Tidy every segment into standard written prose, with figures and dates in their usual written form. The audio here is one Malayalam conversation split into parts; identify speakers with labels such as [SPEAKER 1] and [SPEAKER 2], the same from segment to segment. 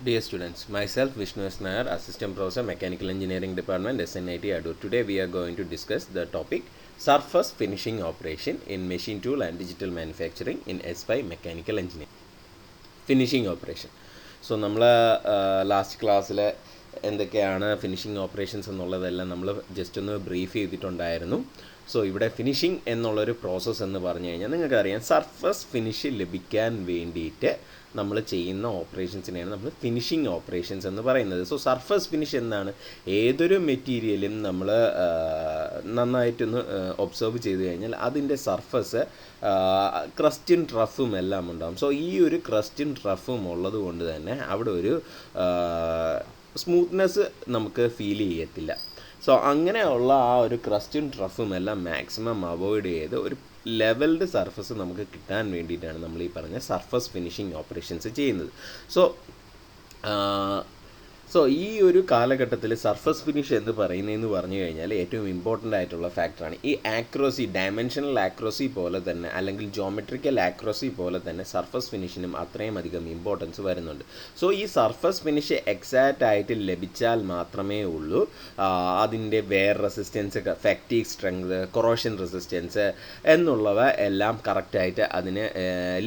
[SPEAKER 1] Dear students, myself Vishnu S. Nair, Assistant Professor Mechanical Engineering Department, SNIT Adur. Today we are going to discuss the topic Surface Finishing Operation in Machine Tool and Digital Manufacturing in S5 Mechanical Engineering. Finishing Operation. So, നമ്മൾ ലാസ്റ്റ് ക്ലാസ്സിൽ എന്തൊക്കെയാണ് ഫിനിഷിംഗ് ഓപ്പറേഷൻസ് എന്നുള്ളതെല്ലാം നമ്മൾ ജസ്റ്റ് ഒന്ന് ബ്രീഫ് ചെയ്തിട്ടുണ്ടായിരുന്നു. സോ ഇവിടെ ഫിനിഷിംഗ് എന്നുള്ളൊരു പ്രോസസ്സ് എന്ന് പറഞ്ഞു കഴിഞ്ഞാൽ നിങ്ങൾക്കറിയാം, സർഫസ് ഫിനിഷ് ലഭിക്കാൻ വേണ്ടിയിട്ട് നമ്മൾ ചെയ്യുന്ന ഓപ്പറേഷൻസിനെയാണ് നമ്മൾ ഫിനിഷിംഗ് ഓപ്പറേഷൻസ് എന്ന് പറയുന്നത്. സോ സർഫസ് ഫിനിഷ് എന്താണ്? ഏതൊരു മെറ്റീരിയലും നമ്മൾ നന്നായിട്ടൊന്ന് ഒബ്സർവ് ചെയ്ത് കഴിഞ്ഞാൽ അതിൻ്റെ സർഫസ് ക്രസ്റ്റും ട്രഫും എല്ലാം ഉണ്ടാകും. സോ ഈ ഒരു ക്രസ്റ്റും ട്രഫും ഉള്ളത് കൊണ്ട് തന്നെ അവിടെ ഒരു സ്മൂത്ത്നെസ് നമുക്ക് ഫീൽ ചെയ്യത്തില്ല. സോ അങ്ങനെയുള്ള ആ ഒരു ക്രസ്റ്റും ട്രഫും എല്ലാം മാക്സിമം അവോയ്ഡ് ചെയ്ത് ഒരു ലെവൽഡ് സർഫസ് നമുക്ക് കിട്ടാൻ വേണ്ടിയിട്ടാണ് നമ്മൾ ഈ പറഞ്ഞ സർഫസ് ഫിനിഷിംഗ് ഓപ്പറേഷൻസ് ചെയ്യുന്നത്. സോ ഈ ഒരു കാലഘട്ടത്തിൽ സർഫസ് ഫിനിഷ് എന്ന് പറയുന്നതെന്ന് പറഞ്ഞു കഴിഞ്ഞാൽ ഏറ്റവും ഇമ്പോർട്ടൻ്റ് ആയിട്ടുള്ള ഫാക്ടറാണ്. ഈ ആക്യുറസി, ഡയമെൻഷണൽ ആക്യുറസി പോലെ തന്നെ അല്ലെങ്കിൽ ജോമെട്രിക്കൽ ആക്യുറസി പോലെ തന്നെ സർഫസ് ഫിനിഷിനും അത്രയും അധികം ഇമ്പോർട്ടൻസ് വരുന്നുണ്ട്. സോ ഈ സർഫസ് ഫിനിഷ് എക്സാക്റ്റ് ആയിട്ട് ലഭിച്ചാൽ മാത്രമേ ഉള്ളൂ അതിൻ്റെ wear resistance, fatigue strength, corrosion resistance എന്നുള്ളവ എല്ലാം കറക്റ്റായിട്ട് അതിന്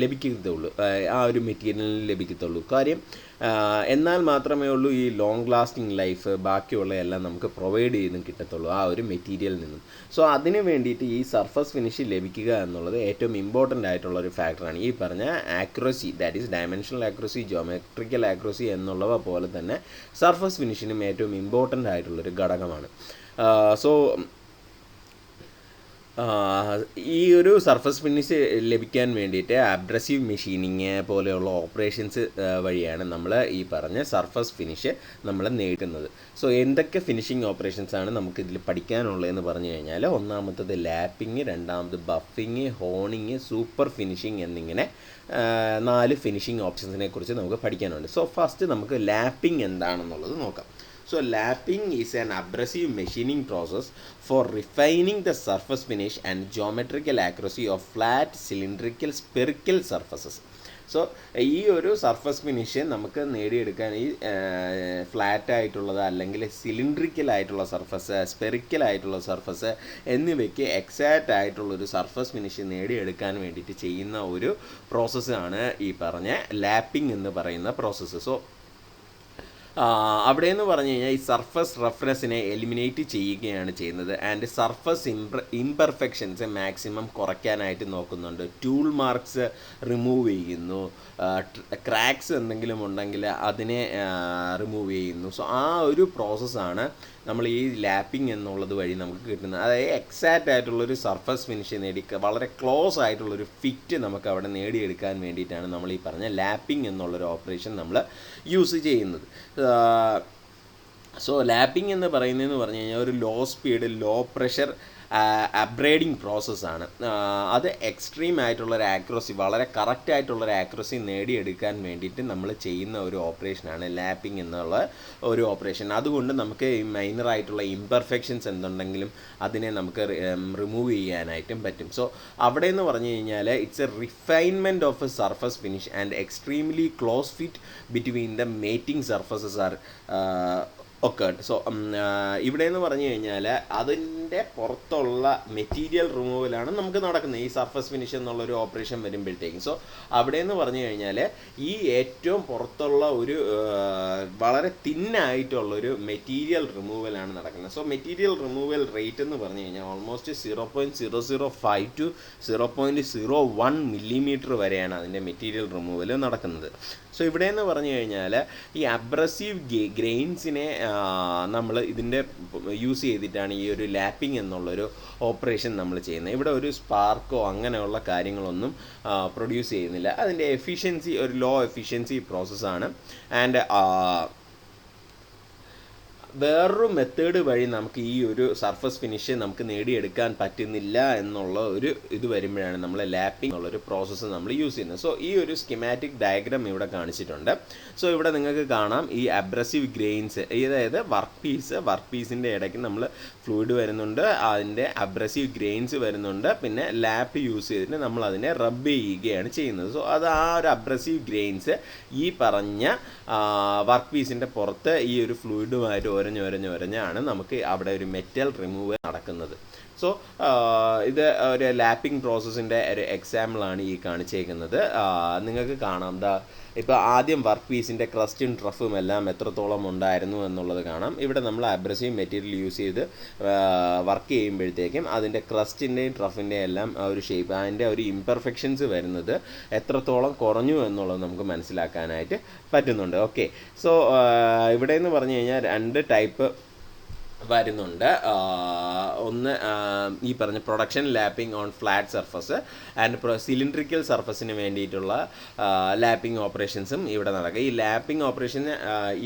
[SPEAKER 1] ലഭിക്കത്തുള്ളൂ, ആ ഒരു മെറ്റീരിയലിന് ലഭിക്കത്തുള്ളൂ. കാര്യം എന്നാൽ മാത്രമേ ഉള്ളൂ ഈ ലോങ് ലാസ്റ്റിംഗ് ലൈഫ് ബാക്കിയുള്ള എല്ലാം നമുക്ക് പ്രൊവൈഡ് ചെയ്തും കിട്ടത്തുള്ളൂ ആ ഒരു മെറ്റീരിയലിൽ നിന്നും. സോ അതിന് വേണ്ടിയിട്ട് ഈ സർഫസ് ഫിനിഷ് ലഭിക്കുക എന്നുള്ളത് ഏറ്റവും ഇമ്പോർട്ടൻ്റ് ആയിട്ടുള്ളൊരു ഫാക്ടറാണ്. ഈ പറഞ്ഞ accuracy, that is dimensional accuracy, geometrical accuracy എന്നുള്ളവ പോലെ തന്നെ സർഫസ് ഫിനിഷിനും ഏറ്റവും ഇമ്പോർട്ടൻ്റ് ആയിട്ടുള്ളൊരു ഘടകമാണ്. സോ ഈ ഒരു സർഫസ് ഫിനിഷ് ലഭിക്കാൻ വേണ്ടിയിട്ട് അബ്രസീവ് മെഷീനിങ് പോലെയുള്ള ഓപ്പറേഷൻസ് വഴിയാണ് നമ്മൾ ഈ പറഞ്ഞ സർഫസ് ഫിനിഷ് നമ്മൾ നേടുന്നത്. സോ എന്തൊക്കെ ഫിനിഷിംഗ് ഓപ്പറേഷൻസാണ് നമുക്കിതിൽ പഠിക്കാനുള്ളതെന്ന് പറഞ്ഞു കഴിഞ്ഞാൽ, ഒന്നാമത്തത് ലാപ്പിംഗ്, രണ്ടാമത് ബഫിങ്, ഹോണിങ്, സൂപ്പർ ഫിനിഷിംഗ് എന്നിങ്ങനെ 4 ഫിനിഷിംഗ് ഓപ്ഷൻസിനെ കുറിച്ച് നമുക്ക് പഠിക്കാനുണ്ട്. സോ ഫസ്റ്റ് നമുക്ക് ലാപ്പിംഗ് എന്താണെന്നുള്ളത് നോക്കാം. So lapping is an abrasive machining process for refining the surface finish and geometrical accuracy of flat, cylindrical, spherical surfaces. So ഈ ഒരു സർഫസ് ഫിനിഷ് നമുക്ക് നേടിയെടുക്കാൻ ഈ ഫ്ലാറ്റ് ആയിട്ടുള്ളത് അല്ലെങ്കിൽ സിലിണ്ട്രിക്കൽ ആയിട്ടുള്ള സർഫസ്, സ്പെറിക്കൽ ആയിട്ടുള്ള സർഫസ് എന്നിവയ്ക്ക് എക്സാക്റ്റ് ആയിട്ടുള്ളൊരു സർഫസ് ഫിനിഷ് നേടിയെടുക്കാൻ വേണ്ടിയിട്ട് ചെയ്യുന്ന ഒരു പ്രോസസ്സാണ് ഈ പറഞ്ഞ ലാപ്പിംഗ് എന്ന് പറയുന്ന പ്രോസസ്സ്. സോ അവിടെ എന്ന് പറഞ്ഞു കഴിഞ്ഞാൽ ഈ സർഫസ് റഫ്നെസ്സിനെ എലിമിനേറ്റ് ചെയ്യുകയാണ് ചെയ്യുന്നത്. ആൻഡ് സർഫസ് ഇംപെർഫെക്ഷൻസ് മാക്സിമം കുറയ്ക്കാനായിട്ട് നോക്കുന്നുണ്ട്. ടൂൾ മാർക്സ് റിമൂവ് ചെയ്യുന്നു, ക്രാക്സ് എന്തെങ്കിലും ഉണ്ടെങ്കിൽ അതിനെ റിമൂവ് ചെയ്യുന്നു. സോ ആ ഒരു പ്രോസസ്സാണ് നമ്മൾ ഈ ലാപ്പിംഗ് എന്നുള്ളത് വഴി നമുക്ക് കിട്ടുന്നത്. അതായത് എക്സാക്റ്റ് ആയിട്ടുള്ളൊരു സർഫസ് ഫിനിഷ് വളരെ ക്ലോസ് ആയിട്ടുള്ളൊരു ഫിറ്റ് നമുക്ക് അവിടെ നേടിയെടുക്കാൻ വേണ്ടിയിട്ടാണ് നമ്മൾ ഈ പറഞ്ഞ ലാപ്പിംഗ് എന്നുള്ളൊരു ഓപ്പറേഷൻ നമ്മൾ യൂസ് ചെയ്യുന്നത്. സോ ലാപ്പിംഗ് എന്ന് പറയുന്നതെന്ന് പറഞ്ഞു കഴിഞ്ഞാൽ ഒരു ലോ സ്പീഡ്, ലോ പ്രഷർ അബ്രേഡിങ് പ്രോസസ്സാണ്. അത് എക്സ്ട്രീം ആയിട്ടുള്ളൊരു ആക്യുറസി, വളരെ കറക്റ്റ് ആയിട്ടുള്ളൊരു ആക്യുറസി നേടിയെടുക്കാൻ വേണ്ടിയിട്ട് നമ്മൾ ചെയ്യുന്ന ഒരു ഓപ്പറേഷനാണ് ലാപ്പിംഗ് എന്നുള്ള ഒരു ഓപ്പറേഷൻ. അതുകൊണ്ട് നമുക്ക് ഈ മൈനറായിട്ടുള്ള ഇംപെർഫെക്ഷൻസ് എന്തുണ്ടെങ്കിലും അതിനെ നമുക്ക് റിമൂവ് ചെയ്യാനായിട്ടും പറ്റും. സോ അവിടെ എന്ന് പറഞ്ഞു കഴിഞ്ഞാൽ it's a refinement of a surface finish and extremely close fit between the mating surfaces are occurred. So ഇവിടെ എന്ന് പറഞ്ഞു കഴിഞ്ഞാൽ അതിൻ്റെ പുറത്തുള്ള മെറ്റീരിയൽ റിമൂവലാണ് നമുക്ക് നടക്കുന്നത് ഈ സർഫസ് ഫിനിഷ് എന്നുള്ളൊരു ഓപ്പറേഷൻ വരുമ്പോഴത്തേക്കും. സോ അവിടെ എന്ന് പറഞ്ഞു കഴിഞ്ഞാൽ ഈ ഏറ്റവും പുറത്തുള്ള ഒരു വളരെ തിന്നായിട്ടുള്ളൊരു മെറ്റീരിയൽ റിമൂവലാണ് നടക്കുന്നത്. സോ മെറ്റീരിയൽ റിമൂവൽ റേറ്റ് എന്ന് പറഞ്ഞു കഴിഞ്ഞാൽ ഓൾമോസ്റ്റ് 0.005 to 0.01 മില്ലിമീറ്റർ വരെയാണ് അതിൻ്റെ മെറ്റീരിയൽ റിമൂവൽ നടക്കുന്നത്. സോ ഇവിടെ എന്ന് പറഞ്ഞു കഴിഞ്ഞാൽ ഈ അബ്രസീവ് ഗ്രെയിൻസിനെ നമ്മൾ ഇതിൻ്റെ യൂസ് ചെയ്തിട്ടാണ് ഈ ഒരു ലാപ്പിംഗ് എന്നുള്ളൊരു ഓപ്പറേഷൻ നമ്മൾ ചെയ്യുന്നത്. ഇവിടെ ഒരു സ്പാർക്കോ അങ്ങനെയുള്ള കാര്യങ്ങളൊന്നും പ്രൊഡ്യൂസ് ചെയ്യുന്നില്ല. അതിൻ്റെ എഫിഷ്യൻസി ഒരു ലോ എഫിഷ്യൻസി പ്രോസസ്സാണ്. ആൻഡ് വേറൊരു മെത്തേഡ് വഴി നമുക്ക് ഈ ഒരു സർഫസ് ഫിനിഷ് നമുക്ക് നേടിയെടുക്കാൻ പറ്റുന്നില്ല എന്നുള്ള ഒരു ഇത് വരുമ്പോഴാണ് നമ്മൾ ലാപ്പിംഗ് എന്നുള്ളൊരു പ്രോസസ്സ് നമ്മൾ യൂസ് ചെയ്യുന്നത്. സോ ഈ ഒരു സ്കിമാറ്റിക് ഡയഗ്രാം ഇവിടെ കാണിച്ചിട്ടുണ്ട്. സോ ഇവിടെ നിങ്ങൾക്ക് കാണാം ഈ അബ്രസീവ് ഗ്രെയിൻസ്, അതായത് വർക്ക് പീസിൻ്റെ ഇടയ്ക്ക് നമ്മൾ ഫ്ലൂയിഡ് വരുന്നുണ്ട്, അതിൻ്റെ അബ്രസീവ് ഗ്രെയിൻസ് വരുന്നുണ്ട്, പിന്നെ ലാപ്പ് യൂസ് ചെയ്തിട്ട് നമ്മൾ അതിനെ റബ്ബ് ചെയ്യുകയാണ് ചെയ്യുന്നത്. സോ അത് ആ ഒരു അബ്രസീവ് ഗ്രെയിൻസ് ഈ പറഞ്ഞ വർക്ക് പീസിൻ്റെ പുറത്ത് ഈ ഒരു ഫ്ലൂയിഡുമായിട്ട് ഒരഞ്ഞാണ് നമുക്ക് അവിടെ ഒരു മെറ്റൽ റിമൂവ് നടക്കുന്നത്. സോ ഇത് ഒരു ലാപ്പിംഗ് പ്രോസസ്സിൻ്റെ ഒരു എക്സാമ്പിളാണ് ഈ കാണിച്ചേക്കുന്നത്. നിങ്ങൾക്ക് കാണാം ഇപ്പോൾ ആദ്യം വർക്ക് പീസിൻ്റെ ക്രസ്റ്റും ട്രഫും എല്ലാം എത്രത്തോളം ഉണ്ടായിരുന്നു എന്നുള്ളത് കാണാം. ഇവിടെ നമ്മൾ അബ്രസീവ് മെറ്റീരിയൽ യൂസ് ചെയ്ത് വർക്ക് ചെയ്യുമ്പോഴത്തേക്കും അതിൻ്റെ ക്രസ്റ്റിൻ്റെയും ട്രഫിൻ്റെയും എല്ലാം ഒരു ഷേപ്പ്, അതിൻ്റെ ഒരു ഇംപെർഫെക്ഷൻസ് വരുന്നത് എത്രത്തോളം കുറഞ്ഞു എന്നുള്ളത് നമുക്ക് മനസ്സിലാക്കാനായിട്ട് പറ്റുന്നുണ്ട്. ഓക്കെ, സോ ഇവിടെ എന്ന് പറഞ്ഞു കഴിഞ്ഞാൽ 2 ടൈപ്പ് വരുന്നുണ്ട്. ഒന്ന് ഈ പറഞ്ഞ production lapping on flat surface and cylindrical സർഫസിന് വേണ്ടിയിട്ടുള്ള ലാപ്പിംഗ് ഓപ്പറേഷൻസും ഇവിടെ നടക്കുക. ഈ ലാപ്പിംഗ് ഓപ്പറേഷന്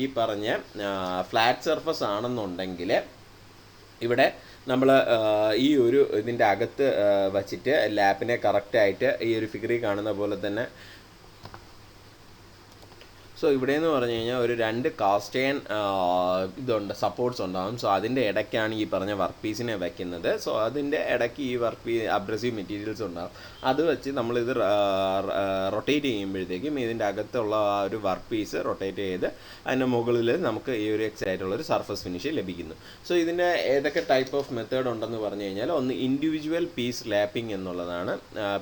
[SPEAKER 1] ഈ പറഞ്ഞ ഫ്ലാറ്റ് സർഫസ് ആണെന്നുണ്ടെങ്കിൽ ഇവിടെ നമ്മൾ ഈ ഒരു ഇതിൻ്റെ അകത്ത് വച്ചിട്ട് ലാപ്പിനെ കറക്റ്റായിട്ട് ഈ ഒരു ഫിഗറിൽ കാണുന്ന പോലെ തന്നെ, സോ ഇവിടെയെന്ന് പറഞ്ഞു കഴിഞ്ഞാൽ ഒരു 2 കാസ്റ്റ് അയൺ ഇതുണ്ട്, സപ്പോർട്ട്സ് ഉണ്ടാകും. സോ അതിൻ്റെ ഇടയ്ക്കാണ് ഈ പറഞ്ഞ വർക്ക് പീസിനെ വയ്ക്കുന്നത്. സോ അതിൻ്റെ ഇടയ്ക്ക് ഈ അബ്രസീവ് മെറ്റീരിയൽസ് ഉണ്ടാകും. അത് വെച്ച് നമ്മളിത് റൊട്ടേറ്റ് ചെയ്യുമ്പോഴത്തേക്കും ഇതിൻ്റെ അകത്തുള്ള ആ ഒരു വർക്ക് പീസ് റൊട്ടേറ്റ് ചെയ്ത് അതിൻ്റെ മുകളിൽ നമുക്ക് ഈ ഒരു ആയിട്ടുള്ളൊരു സർഫസ് ഫിനിഷ് ലഭിക്കുന്നു. സോ ഇതിൻ്റെ ഏതൊക്കെ ടൈപ്പ് ഓഫ് മെത്തേഡ് ഉണ്ടെന്ന് പറഞ്ഞു കഴിഞ്ഞാൽ, ഒന്ന് ഇൻഡിവിജ്വൽ പീസ് ലാപ്പിംഗ് എന്നുള്ളതാണ്,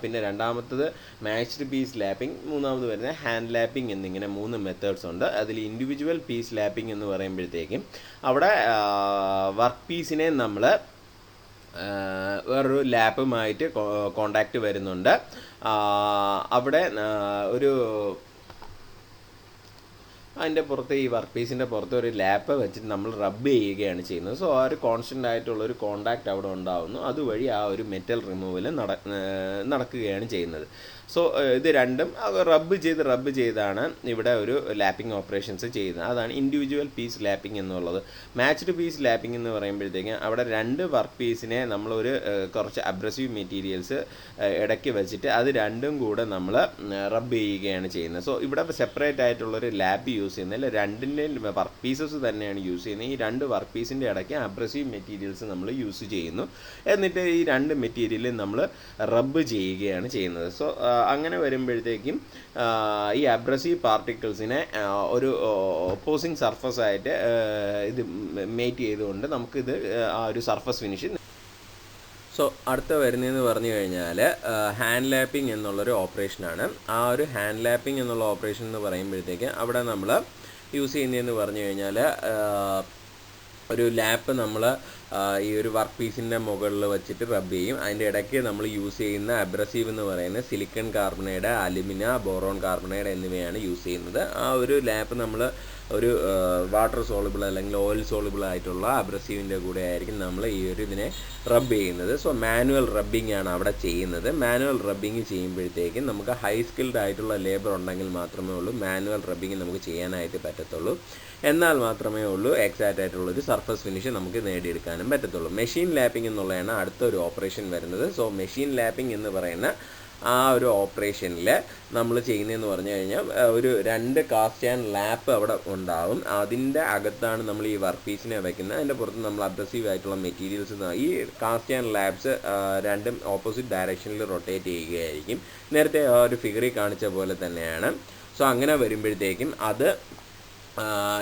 [SPEAKER 1] പിന്നെ രണ്ടാമത്തത് മാച്ച്ഡ് പീസ് ലാപ്പിംഗ്, മൂന്നാമത് വരുന്നത് ഹാൻഡ് ലാപ്പിംഗ് എന്നിങ്ങനെ 3 മെത്തേഡ്സ് ഉണ്ട്. അതിൽ ഇൻഡിവിജ്വൽ പീസ് ലാപ്പിംഗ് എന്ന് പറയുമ്പോഴത്തേക്കും അവിടെ വർക്ക് പീസിനെ നമ്മൾ വേറൊരു ലാപ്പുമായിട്ട് കോണ്ടാക്റ്റ് വരുന്നുണ്ട്. അവിടെ ഒരു അതിൻ്റെ പുറത്ത് ഈ വർക്ക് പീസിൻ്റെ പുറത്ത് ഒരു ലാപ്പ് വെച്ചിട്ട് നമ്മൾ റബ്ബ് ചെയ്യുകയാണ് ചെയ്യുന്നത്. സോ ആ ഒരു കോൺസ്റ്റൻ്റ് ആയിട്ടുള്ളൊരു കോണ്ടാക്റ്റ് അവിടെ ഉണ്ടാകുന്നു. അതുവഴി ആ ഒരു മെറ്റൽ റിമൂവൽ നടക്കുകയാണ് ചെയ്യുന്നത്. സോ ഇത് രണ്ടും റബ്ബ് ചെയ്താണ് ഇവിടെ ഒരു ലാപ്പിംഗ് ഓപ്പറേഷൻസ് ചെയ്യുന്നത്. അതാണ് ഇൻഡിവിജ്വൽ പീസ് ലാപ്പിംഗ് എന്നുള്ളത്. മാച്ച്ഡ് പീസ് ലാപ്പിംഗ് എന്ന് പറയുമ്പോഴത്തേക്കും അവിടെ 2 വർക്ക് പീസിനെ നമ്മളൊരു കുറച്ച് അബ്രസീവ് മെറ്റീരിയൽസ് ഇടയ്ക്ക് വെച്ചിട്ട് അത് രണ്ടും കൂടെ നമ്മൾ റബ്ബ് ചെയ്യുകയാണ് ചെയ്യുന്നത്. സോ ഇവിടെ സെപ്പറേറ്റ് ആയിട്ടുള്ളൊരു ലാപ്പ് യൂസ് ചെയ്യുന്നില്ല, 2ൻ്റെയും വർക്ക് പീസസ് തന്നെയാണ് യൂസ് ചെയ്യുന്നത്. ഈ 2 വർക്ക് പീസിൻ്റെ ഇടയ്ക്ക് അബ്രസീവ് മെറ്റീരിയൽസ് നമ്മൾ യൂസ് ചെയ്യുന്നു. എന്നിട്ട് ഈ 2 മെറ്റീരിയലും നമ്മൾ റബ്ബ് ചെയ്യുകയാണ് ചെയ്യുന്നത്. സോ അങ്ങനെ വരുമ്പോഴത്തേക്കും ഈ അബ്രസീവ് പാർട്ടിക്കിൾസിനെ ഒരു ഓപ്പോസിങ് സർഫസായിട്ട് ഇത് മേറ്റ് ചെയ്തുകൊണ്ട് നമുക്കിത് ആ ഒരു സർഫസ് ഫിനിഷ്. സോ അടുത്ത വരുന്നതെന്ന് പറഞ്ഞു കഴിഞ്ഞാൽ ഹാൻഡ് ലാപ്പിംഗ് എന്നുള്ളൊരു ഓപ്പറേഷനാണ്. ആ ഒരു ഹാൻഡ് ലാപ്പിംഗ് എന്നുള്ള ഓപ്പറേഷൻ എന്ന് പറയുമ്പോഴത്തേക്ക് അവിടെ നമ്മൾ യൂസ് ചെയ്യുന്നതെന്ന് പറഞ്ഞു കഴിഞ്ഞാൽ ഒരു ലാപ്പ് നമ്മൾ ഈ ഒരു വർക്ക് പീസിൻ്റെ മുകളിൽ വെച്ചിട്ട് റബ്ബ് ചെയ്യും. അതിൻ്റെ ഇടയ്ക്ക് നമ്മൾ യൂസ് ചെയ്യുന്ന അബ്രസീവ് എന്ന് പറയുന്നത് സിലിക്കൺ കാർബണൈഡ്, അലുമിന, ബോറോൺ കാർബണൈഡ് എന്നിവയാണ് യൂസ് ചെയ്യുന്നത്. ആ ഒരു ലാപ്പ് നമ്മൾ ഒരു വാട്ടർ സോളിബിൾ അല്ലെങ്കിൽ ഓയിൽ സോളിബിൾ ആയിട്ടുള്ള അബ്രസീവിൻ്റെ കൂടെ ആയിരിക്കും നമ്മൾ ഈ ഒരു ഇതിനെ റബ്ബ് ചെയ്യുന്നത്. സോ മാനുവൽ റബ്ബിംഗ് ആണ് അവിടെ ചെയ്യുന്നത്. മാനുവൽ റബ്ബിങ് ചെയ്യുമ്പോഴത്തേക്കും നമുക്ക് ഹൈ സ്കിൽഡ് ആയിട്ടുള്ള ലേബർ ഉണ്ടെങ്കിൽ മാത്രമേ ഉള്ളൂ മാനുവൽ റബ്ബിങ് നമുക്ക് ചെയ്യാനായിട്ട് പറ്റത്തുള്ളൂ. എന്നാൽ മാത്രമേ ഉള്ളൂ എക്സാക്റ്റ് ആയിട്ടുള്ളൊരു സർഫസ് ഫിനിഷ് നമുക്ക് നേടിയെടുക്കാനും പറ്റത്തുള്ളൂ. മെഷീൻ ലാപ്പിംഗ് എന്നുള്ളതാണ് അടുത്തൊരു ഓപ്പറേഷൻ വരുന്നത്. സോ മെഷീൻ ലാപ്പിംഗ് എന്ന് പറയുന്ന ആ ഒരു ഓപ്പറേഷനിൽ നമ്മൾ ചെയ്യുന്നതെന്ന് പറഞ്ഞു കഴിഞ്ഞാൽ ഒരു 2 കാസ്റ്റ് ആൻഡ് ലാപ്പ് അവിടെ ഉണ്ടാവും. അതിൻ്റെ അകത്താണ് നമ്മൾ ഈ വർക്ക് പീസിനെ വയ്ക്കുന്നത്. അതിൻ്റെ പുറത്ത് നമ്മൾ അബ്രസീവ് ആയിട്ടുള്ള മെറ്റീരിയൽസ്, ഈ കാസ്റ്റ് ആൻഡ് ലാബ്സ് രണ്ടും ഓപ്പോസിറ്റ് ഡയറക്ഷനിൽ റൊട്ടേറ്റ് ചെയ്യുകയായിരിക്കും. നേരത്തെ ആ ഒരു ഫിഗറിൽ കാണിച്ച പോലെ തന്നെയാണ്. സോ അങ്ങനെ വരുമ്പോഴത്തേക്കും അത്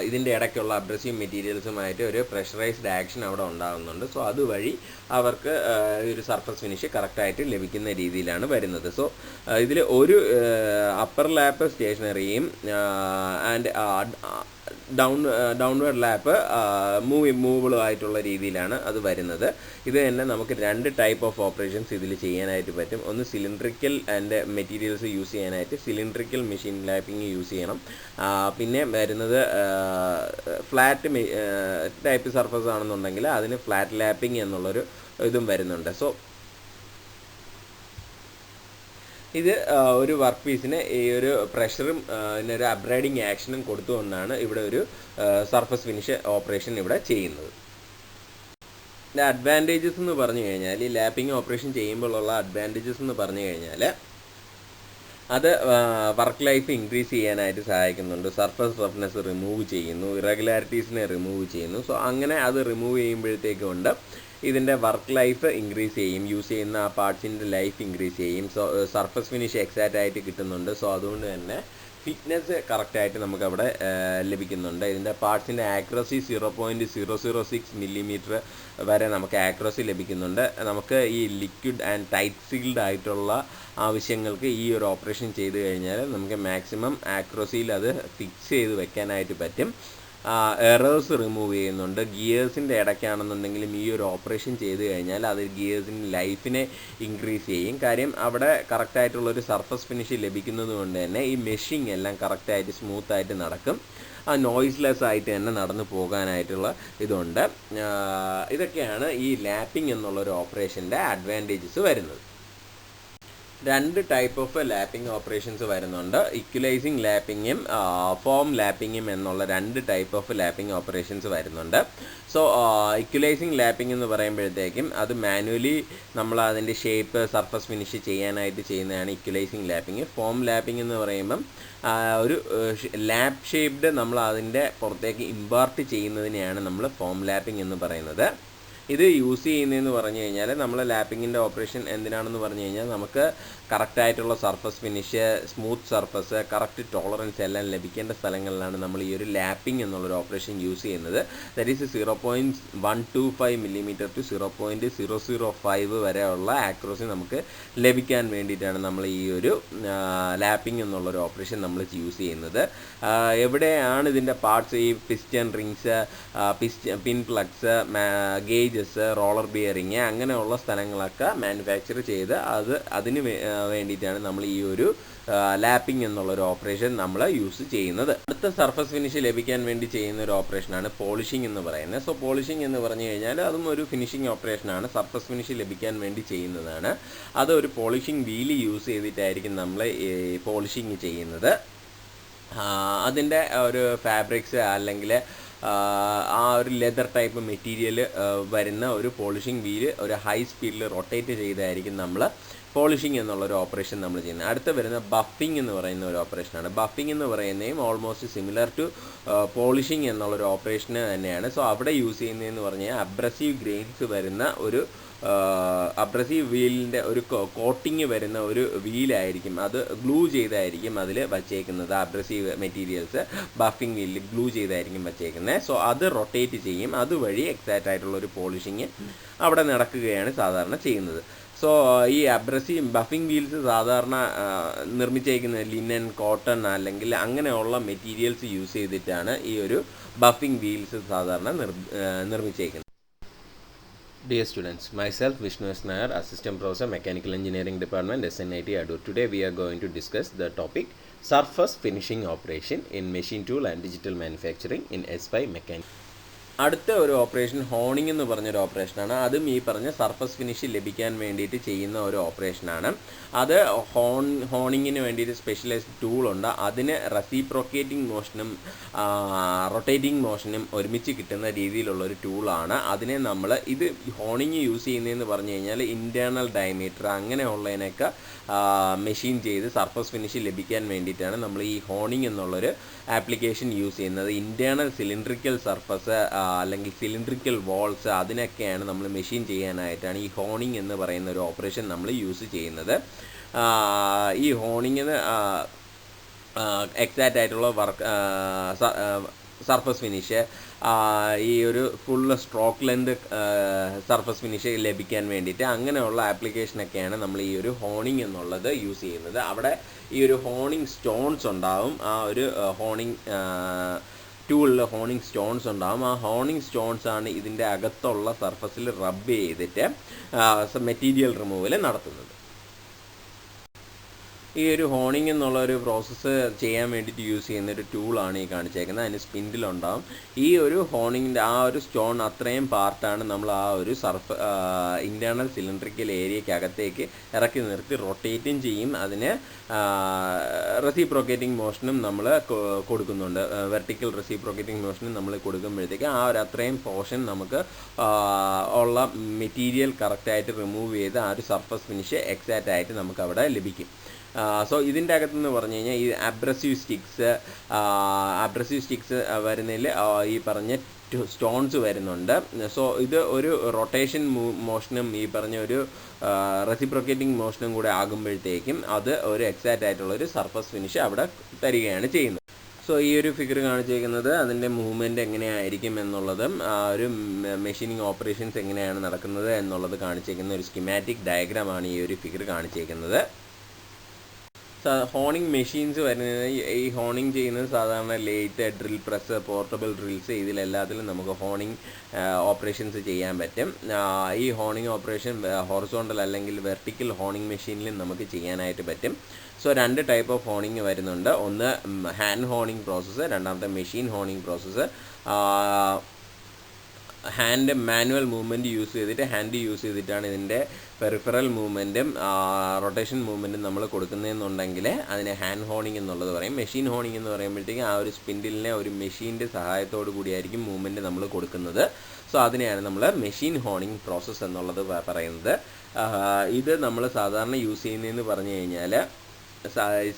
[SPEAKER 1] ഇതിൻ്റെ ഇടയ്ക്കുള്ള അബ്രസീവ് മെറ്റീരിയൽസുമായിട്ട് ഒരു പ്രഷറൈസ്ഡ് ആക്ഷൻ അവിടെ ഉണ്ടാകുന്നുണ്ട്. സോ അതുവഴി അവർക്ക് ഒരു സർഫസ് ഫിനിഷ് കറക്റ്റായിട്ട് ലഭിക്കുന്ന രീതിയിലാണ് വരുന്നത്. സോ ഇതിൽ ഒരു അപ്പർ ലാപ്പ് സ്റ്റേഷനറിയും ആൻഡ് ഡൗൺവേർഡ് ലാപ്പ് മൂവബിളും ആയിട്ടുള്ള രീതിയിലാണ് അത് വരുന്നത്. ഇത് തന്നെ നമുക്ക് 2 ടൈപ്പ് ഓഫ് ഓപ്പറേഷൻസ് ഇതിൽ ചെയ്യാനായിട്ട് പറ്റും. ഒന്ന് സിലിണ്ട്രിക്കൽ ആൻഡ് മെറ്റീരിയൽസ് യൂസ് ചെയ്യാനായിട്ട് സിലിണ്ട്രിക്കൽ മെഷീൻ ലാപ്പിംഗ് യൂസ് ചെയ്യണം. പിന്നെ വരുന്നത് ഫ്ലാറ്റ് ടൈപ്പ് സർഫസ് ആണെന്നുണ്ടെങ്കിൽ അതിന് ഫ്ലാറ്റ് ലാപ്പിംഗ് എന്നുള്ളൊരു ഇതും വരുന്നുണ്ട്. സോ ഇത് ഒരു വർക്ക് പീസിന് ഈ ഒരു പ്രഷറും ഒരു അബ്രൈഡിങ് ആക്ഷനും കൊടുത്തുകൊണ്ടാണ് ഇവിടെ ഒരു സർഫസ് ഫിനിഷ് ഓപ്പറേഷൻ ഇവിടെ ചെയ്യുന്നത്. ഇതിൻ്റെ അഡ്വാൻറ്റേജസ് എന്ന് പറഞ്ഞു കഴിഞ്ഞാൽ, ഈ ലാപ്പിംഗ് ഓപ്പറേഷൻ ചെയ്യുമ്പോഴുള്ള അഡ്വാൻറ്റേജസ് എന്ന് പറഞ്ഞു കഴിഞ്ഞാൽ, അത് വർക്ക് ലൈഫ് ഇൻക്രീസ് ചെയ്യാനായിട്ട് സഹായിക്കുന്നുണ്ട്. സർഫസ് റഫ്നെസ് റിമൂവ് ചെയ്യുന്നു, ഇറഗുലാരിറ്റീസിനെ റിമൂവ് ചെയ്യുന്നു. സോ അങ്ങനെ അത് റിമൂവ് ചെയ്യുമ്പോഴത്തേക്കുണ്ട് ഇതിൻ്റെ വർക്ക് ലൈഫ് ഇൻക്രീസ് ചെയ്യും, യൂസ് ചെയ്യുന്ന ആ പാർട്സിൻ്റെ ലൈഫ് ഇൻക്രീസ് ചെയ്യും. സോ സർഫസ് ഫിനിഷ് എക്സാക്റ്റ് ആയിട്ട് കിട്ടുന്നുണ്ട്. സോ അതുകൊണ്ട് തന്നെ ഫിറ്റ്നസ് കറക്റ്റായിട്ട് നമുക്കവിടെ ലഭിക്കുന്നുണ്ട്. ഇതിൻ്റെ പാർട്സിൻ്റെ ആക്യുറസി 0.006 മില്ലിമീറ്റർ വരെ നമുക്ക് ആക്യുറസി ലഭിക്കുന്നുണ്ട്. നമുക്ക് ഈ ലിക്വിഡ് ആൻഡ് ടൈറ്റ് സീൽഡ് ആയിട്ടുള്ള ആവശ്യങ്ങൾക്ക് ഈ ഒരു ഓപ്പറേഷൻ ചെയ്ത് കഴിഞ്ഞാൽ നമുക്ക് മാക്സിമം ആക്യുറസിയിൽ അത് ഫിക്സ് ചെയ്ത് വെക്കാനായിട്ട് പറ്റും. എറേഴ്സ് റിമൂവ് ചെയ്യുന്നുണ്ട്. ഗിയേഴ്സിൻ്റെ ഇടയ്ക്കാണെന്നുണ്ടെങ്കിലും ഈ ഒരു ഓപ്പറേഷൻ ചെയ്ത് കഴിഞ്ഞാൽ അത് ഗിയേഴ്സിൻ്റെ ലൈഫിനെ ഇൻക്രീസ് ചെയ്യും. കാര്യം അവിടെ കറക്റ്റായിട്ടുള്ളൊരു സർഫസ് ഫിനിഷ് ലഭിക്കുന്നത് കൊണ്ട് തന്നെ ഈ മെഷിങ് എല്ലാം കറക്റ്റായിട്ട് സ്മൂത്തായിട്ട് നടക്കും. നോയ്സ്ലെസ് ആയിട്ട് തന്നെ നടന്നു പോകാനായിട്ടുള്ള ഇതുണ്ട്. ഇതൊക്കെയാണ് ഈ ലാപ്പിംഗ് എന്നുള്ളൊരു ഓപ്പറേഷൻ്റെ അഡ്വാൻറ്റേജസ് വരുന്നത്. 2 ടൈപ്പ് ഓഫ് ലാപ്പിംഗ് ഓപ്പറേഷൻസ് വരുന്നുണ്ട്. ഇക്വലൈസിങ് ലാപ്പിങ്ങും ഫോം ലാപ്പിങ്ങും എന്നുള്ള 2 ടൈപ്പ് ഓഫ് ലാപ്പിംഗ് ഓപ്പറേഷൻസ് വരുന്നുണ്ട്. സോ ഇക്വലൈസിങ് ലാപ്പിംഗ് എന്ന് പറയുമ്പോഴത്തേക്കും അത് മാനുവലി നമ്മൾ അതിൻ്റെ ഷേപ്പ് സർഫസ് ഫിനിഷ് ചെയ്യാനായിട്ട് ചെയ്യുന്നതാണ് ഇക്വലൈസിങ് ലാപ്പിംഗ്. ഫോം ലാപ്പിംഗ് എന്ന് പറയുമ്പം ഒരു ലാപ്പ് ഷേപ്ഡ് നമ്മൾ അതിൻ്റെ പുറത്തേക്ക് ഇമ്പാർട്ട് ചെയ്യുന്നതിനെയാണ് നമ്മൾ ഫോം ലാപ്പിംഗ് എന്ന് പറയുന്നത്. ഇത് യൂസ് ചെയ്യുന്നതെന്ന് പറഞ്ഞു കഴിഞ്ഞാൽ, നമ്മൾ ലാപ്പിങ്ങിൻ്റെ ഓപ്പറേഷൻ എന്തിനാണെന്ന് പറഞ്ഞു കഴിഞ്ഞാൽ, നമുക്ക് കറക്റ്റായിട്ടുള്ള surface finish, smooth surface, correct tolerance എല്ലാം ലഭിക്കേണ്ട സ്ഥലങ്ങളിലാണ് നമ്മൾ ഈ ഒരു ലാപ്പിംഗ് എന്നുള്ളൊരു ഓപ്പറേഷൻ യൂസ് ചെയ്യുന്നത്. ദാറ്റ് ഈസ് 0.125 മില്ലിമീറ്റർ ടു 0.005 വരെയുള്ള ആക്യുറസി നമുക്ക് ലഭിക്കാൻ വേണ്ടിയിട്ടാണ് നമ്മൾ ഈ ഒരു ലാപ്പിംഗ് എന്നുള്ളൊരു ഓപ്പറേഷൻ നമ്മൾ യൂസ് ചെയ്യുന്നത്. എവിടെയാണ് ഇതിൻ്റെ പാർട്സ്, ഈ പിസ്റ്റൺ റിങ്സ്, പിൻ പ്ലഗ്സ്, ഗേജ്, റോളർ ബിയറിങ്, അങ്ങനെയുള്ള സ്ഥലങ്ങളൊക്കെ മാനുഫാക്ചർ ചെയ്ത് അതിന് വേണ്ടിയിട്ടാണ് നമ്മൾ ഈ ഒരു ലാപ്പിംഗ് എന്നുള്ളൊരു ഓപ്പറേഷൻ നമ്മൾ യൂസ് ചെയ്യുന്നത്. അടുത്ത സർഫസ് ഫിനിഷ് ലഭിക്കാൻ വേണ്ടി ചെയ്യുന്ന ഒരു ഓപ്പറേഷനാണ് പോളിഷിംഗ് എന്ന് പറയുന്നത്. സോ പോളിഷിംഗ് എന്ന് പറഞ്ഞു കഴിഞ്ഞാൽ അതും ഒരു ഫിനിഷിംഗ് ഓപ്പറേഷനാണ്. സർഫസ് ഫിനിഷ് ലഭിക്കാൻ വേണ്ടി ചെയ്യുന്നതാണ്. അത് ഒരു പോളിഷിംഗ് വീല് യൂസ് ചെയ്തിട്ടായിരിക്കും നമ്മൾ പോളിഷിംഗ് ചെയ്യുന്നത്. അതിൻ്റെ ഒരു ഫാബ്രിക്സ് അല്ലെങ്കിൽ ആ ഒരു ലെതർ ടൈപ്പ് മെറ്റീരിയൽ വരുന്ന ഒരു പോളിഷിംഗ് വീല് ഒരു ഹൈ സ്പീഡിൽ റൊട്ടേറ്റ് ചെയ്തായിരിക്കും നമ്മൾ പോളിഷിംഗ് എന്നുള്ളൊരു ഓപ്പറേഷൻ നമ്മൾ ചെയ്യുന്നത്. അടുത്ത വരുന്ന ബഫിംഗ് എന്ന് പറയുന്ന ഒരു ഓപ്പറേഷനാണ്. ബഫിംഗ് എന്ന് പറയുന്നതും ഓൾമോസ്റ്റ് സിമിലർ ടു പോളിഷിംഗ് എന്നുള്ളൊരു ഓപ്പറേഷന് തന്നെയാണ്. സോ അവിടെ യൂസ് ചെയ്യുന്നതെന്ന് പറഞ്ഞാൽ അബ്രസീവ് ഗ്രെയിൻസ് വരുന്ന ഒരു അബ്രസീവ് വീലിൻ്റെ ഒരു കോട്ടിങ് വരുന്ന ഒരു വീലായിരിക്കും. അത് ഗ്ലൂ ചെയ്തായിരിക്കും അതിൽ വച്ചേക്കുന്നത്. അബ്രസീവ് മെറ്റീരിയൽസ് ബഫിംഗ് വീലിൽ ഗ്ലൂ ചെയ്തായിരിക്കും വച്ചേക്കുന്നത്. സോ അത് റൊട്ടേറ്റ് ചെയ്യും. അതുവഴി എക്സാക്റ്റ് ആയിട്ടുള്ളൊരു പോളിഷിങ് അവിടെ നടക്കുകയാണ് സാധാരണ ചെയ്യുന്നത്. സോ ഈ അബ്രസീവ് ബഫിംഗ് വീൽസ് സാധാരണ നിർമ്മിച്ചേക്കുന്നത് ലിനൻ, കോട്ടൺ അല്ലെങ്കിൽ അങ്ങനെയുള്ള മെറ്റീരിയൽസ് യൂസ് ചെയ്തിട്ടാണ് ഈ ഒരു ബഫിംഗ് വീൽസ് സാധാരണ നിർമ്മിച്ചേക്കുന്നത്. Dear students, myself Vishnu S. Nair, Assistant Professor, Mechanical Engineering Department, SNIT Adur. Today we are going to discuss the topic Surface Finishing Operation in Machine Tool and Digital Manufacturing in S5 Mechanical. അടുത്ത ഒരു ഓപ്പറേഷൻ ഹോണിംഗ് എന്ന് പറഞ്ഞൊരു ഓപ്പറേഷനാണ്. അതും ഈ പറഞ്ഞ സർഫസ് ഫിനിഷ് ലഭിക്കാൻ വേണ്ടിയിട്ട് ചെയ്യുന്ന ഒരു ഓപ്പറേഷനാണ്. അത് ഹോണിങ്ങിന് വേണ്ടിയിട്ട് സ്പെഷ്യലൈസ്ഡ് ടൂളുണ്ട്. അതിന് റെസിപ്രോക്കേറ്റിംഗ് മോഷനും റൊട്ടേറ്റിംഗ് മോഷനും ഒരുമിച്ച് കിട്ടുന്ന രീതിയിലുള്ളൊരു ടൂളാണ്. അതിനെ നമ്മൾ ഇത് ഹോണിങ് യൂസ് ചെയ്യുന്നതെന്ന് പറഞ്ഞു കഴിഞ്ഞാൽ ഇൻറ്റേർണൽ ഡയമീറ്റർ അങ്ങനെയുള്ളതിനൊക്കെ മെഷീൻ ചെയ്ത് സർഫസ് ഫിനിഷ് ലഭിക്കാൻ വേണ്ടിയിട്ടാണ് നമ്മൾ ഈ ഹോണിംഗ് എന്നുള്ളൊരു ആപ്ലിക്കേഷൻ യൂസ് ചെയ്യുന്നത്. ഇൻറ്റേർണൽ സിലിണ്ട്രിക്കൽ സർഫസ് അല്ലെങ്കിൽ സിലിണ്ട്രിക്കൽ വാൾസ് അതിനൊക്കെയാണ് നമ്മൾ മെഷീൻ ചെയ്യാനായിട്ടാണ് ഈ ഹോണിംഗ് എന്ന് പറയുന്ന ഒരു ഓപ്പറേഷൻ നമ്മൾ യൂസ് ചെയ്യുന്നത്. ഈ ഹോണിങ്ങിന് എക്സാക്റ്റ് ആയിട്ടുള്ള വർക്ക് സർഫസ് ഫിനിഷ് ഈ ഒരു full stroke length surface finish ലഭിക്കാൻ വേണ്ടിയിട്ട് അങ്ങനെയുള്ള ആപ്ലിക്കേഷനൊക്കെയാണ് നമ്മൾ ഈ ഒരു ഹോണിംഗ് എന്നുള്ളത് യൂസ് ചെയ്യുന്നത്. അവിടെ ഈ ഒരു ഹോണിംഗ് സ്റ്റോൺസ് ഉണ്ടാവും. ആ ഒരു ഹോണിംഗ് ടൂളിൽ ഹോണിംഗ് സ്റ്റോൺസ് ഉണ്ടാകും. ആ ഹോണിംഗ് സ്റ്റോൺസ് ആണ് ഇതിൻ്റെ അകത്തുള്ള സർഫസിൽ റബ്ബ് ചെയ്തിട്ട് മെറ്റീരിയൽ റിമൂവൽ നടത്തുന്നത്. ഈ ഒരു ഹോണിങ് എന്നുള്ള ഒരു പ്രോസസ്സ് ചെയ്യാൻ വേണ്ടിയിട്ട് യൂസ് ചെയ്യുന്ന ഒരു ടൂളാണ് ഈ കാണിച്ചേക്കുന്നത്. അതിന് സ്പിൻഡിലുണ്ടാവും. ഈ ഒരു ഹോണിങ്ങിൻ്റെ ആ ഒരു സ്റ്റോൺ അത്രയും പാർട്ടാണ് നമ്മൾ ആ ഒരു ഇൻറ്റേർണൽ സിലിണ്ടറിക്കൽ ഏരിയക്കകത്തേക്ക് ഇറക്കി നിർത്തി റൊട്ടേറ്റും ചെയ്യും. അതിന് റെസിപ്രോക്കേറ്റിംഗ് മോഷനും നമ്മൾ കൊടുക്കുന്നുണ്ട്. വെർട്ടിക്കൽ റെസിപ്രോക്കേറ്റിംഗ് മോഷനും നമ്മൾ കൊടുക്കുമ്പോഴത്തേക്ക് ആ ഒരു അത്രയും പോർഷൻ നമുക്ക് ഉള്ള മെറ്റീരിയൽ കറക്റ്റായിട്ട് റിമൂവ് ചെയ്ത് ആ ഒരു സർഫസ് ഫിനിഷ് എക്സാക്റ്റ് ആയിട്ട് നമുക്ക് അവിടെ ലഭിക്കും. സോ ഇതിൻ്റെ അകത്തെന്ന് പറഞ്ഞു കഴിഞ്ഞാൽ ഈ അബ്രസീവ് സ്റ്റിക്സ് വരുന്നതിൽ ഈ പറഞ്ഞ സ്റ്റോൺസ് വരുന്നുണ്ട്. സോ ഇത് ഒരു റൊട്ടേഷൻ മോഷനും ഈ പറഞ്ഞ ഒരു റെസിപ്രോക്കേറ്റിംഗ് മോഷനും കൂടെ ആകുമ്പോഴത്തേക്കും അത് ഒരു എക്സാക്റ്റ് ആയിട്ടുള്ളൊരു സർഫസ് ഫിനിഷ് അവിടെ തരികയാണ് ചെയ്യുന്നത്. സോ ഈ ഒരു ഫിഗർ കാണിച്ചേക്കുന്നത് അതിൻ്റെ മൂവ്മെൻറ്റ് എങ്ങനെയായിരിക്കും എന്നുള്ളതും ഒരു മെഷീനിങ് ഓപ്പറേഷൻസ് എങ്ങനെയാണ് നടക്കുന്നത് എന്നുള്ളത് കാണിച്ചേക്കുന്ന ഒരു സ്കിമാറ്റിക് ഡയഗ്രാമാണ് ഈ ഒരു ഫിഗർ കാണിച്ചേക്കുന്നത്. ഹോണിങ് മെഷീൻസ് വരുന്നത് ഈ ഹോണിങ് ചെയ്യുന്നത് സാധാരണ lathe, drill press, portable drills ഇതിലെല്ലാത്തിലും നമുക്ക് ഹോണിങ് ഓപ്പറേഷൻസ് ചെയ്യാൻ പറ്റും. ഈ ഹോണിങ് ഓപ്പറേഷൻ ഹൊറിസോണ്ടൽ അല്ലെങ്കിൽ വെർട്ടിക്കൽ ഹോണിങ് മെഷീനിലും നമുക്ക് ചെയ്യാനായിട്ട് പറ്റും. സോ 2 ടൈപ്പ് ഓഫ് ഹോണിങ് വരുന്നുണ്ട്. ഒന്ന് ഹാൻഡ് ഹോണിങ് പ്രോസസ്സ്, രണ്ടാമത്തെ machine honing process. Hand manual movement use ചെയ്തിട്ട് ഹാൻഡ് യൂസ് ചെയ്തിട്ടാണ് ഇതിൻ്റെ പെറിഫറൽ മൂവ്മെൻറ്റും റൊട്ടേഷൻ മൂവ്മെൻറ്റും നമ്മൾ കൊടുക്കുന്നതെന്നുണ്ടെങ്കിൽ അതിനെ ഹാൻഡ് ഹോണിങ് എന്നുള്ളത് പറയും. മെഷീൻ ഹോണിങ് എന്ന് പറയുമ്പോഴത്തേക്കും ആ ഒരു സ്പിൻഡിലിനെ ഒരു മെഷീൻ്റെ സഹായത്തോടു കൂടിയായിരിക്കും മൂവ്മെൻറ്റ് നമ്മൾ കൊടുക്കുന്നത്. സോ അതിനെയാണ് നമ്മൾ മെഷീൻ ഹോണിങ് പ്രോസസ്സ് എന്നുള്ളത് പറയുന്നത്. ഇത് നമ്മൾ സാധാരണ യൂസ് ചെയ്യുന്നതെന്ന് പറഞ്ഞു കഴിഞ്ഞാൽ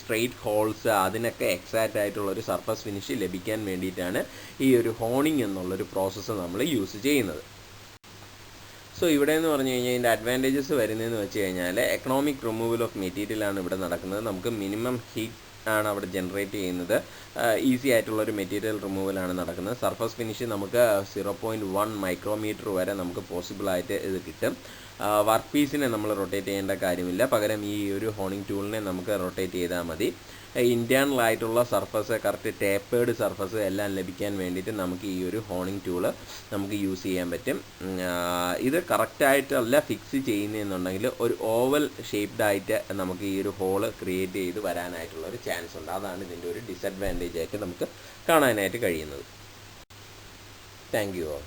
[SPEAKER 1] സ്ട്രെയിറ്റ് ഹോൾസ് അതിനൊക്കെ എക്സാക്റ്റ് ആയിട്ടുള്ളൊരു സർഫസ് ഫിനിഷ് ലഭിക്കാൻ വേണ്ടിയിട്ടാണ് ഈ ഒരു ഹോണിങ് എന്നുള്ളൊരു പ്രോസസ്സ് നമ്മൾ യൂസ് ചെയ്യുന്നത്. സോ ഇവിടെ എന്ന് പറഞ്ഞു കഴിഞ്ഞാൽ ഇതിൻ്റെ അഡ്വാൻറ്റേജസ് വരുന്നതെന്ന് വെച്ച് കഴിഞ്ഞാൽ എക്കണോമിക് റിമൂവൽ ഓഫ് മെറ്റീരിയലാണ് ഇവിടെ നടക്കുന്നത്. നമുക്ക് മിനിമം ഹീറ്റ് ആണ് അവിടെ ജനറേറ്റ് ചെയ്യുന്നത്. ഈസി ആയിട്ടുള്ളൊരു മെറ്റീരിയൽ റിമൂവലാണ് നടക്കുന്നത്. സർഫസ് ഫിനിഷ് നമുക്ക് 0.1 മൈക്രോമീറ്റർ വരെ നമുക്ക് പോസിബിളായിട്ട് ഇത് കിട്ടും. വർക്ക് പീസിനെ നമ്മൾ റൊട്ടേറ്റ് ചെയ്യേണ്ട കാര്യമില്ല. പകരം ഈ ഒരു ഹോണിങ് ടൂളിനെ നമുക്ക് റൊട്ടേറ്റ് ചെയ്താൽ മതി. ഇൻറ്റേർണൽ ആയിട്ടുള്ള സർഫസ്, കറക്റ്റ് ടേപ്പേർഡ് സർഫസ് എല്ലാം ലഭിക്കാൻ വേണ്ടിയിട്ട് നമുക്ക് ഈ ഒരു ഹോണിങ് ടൂള് നമുക്ക് യൂസ് ചെയ്യാൻ പറ്റും. ഇത് കറക്റ്റായിട്ടല്ല ഫിക്സ് ചെയ്യുന്നതെന്നുണ്ടെങ്കിൽ ഒരു ഓവൽ ഷേപ്ഡായിട്ട് നമുക്ക് ഈ ഒരു ഹോള് ക്രിയേറ്റ് ചെയ്ത് വരാനായിട്ടുള്ളൊരു ചാൻസ് ഉണ്ട്. അതാണ് ഇതിൻ്റെ ഒരു ഡിസഡ്വാൻറ്റേജ് ആയിട്ട് നമുക്ക് കാണാനായിട്ട് കഴിയുന്നത്. Thank you all.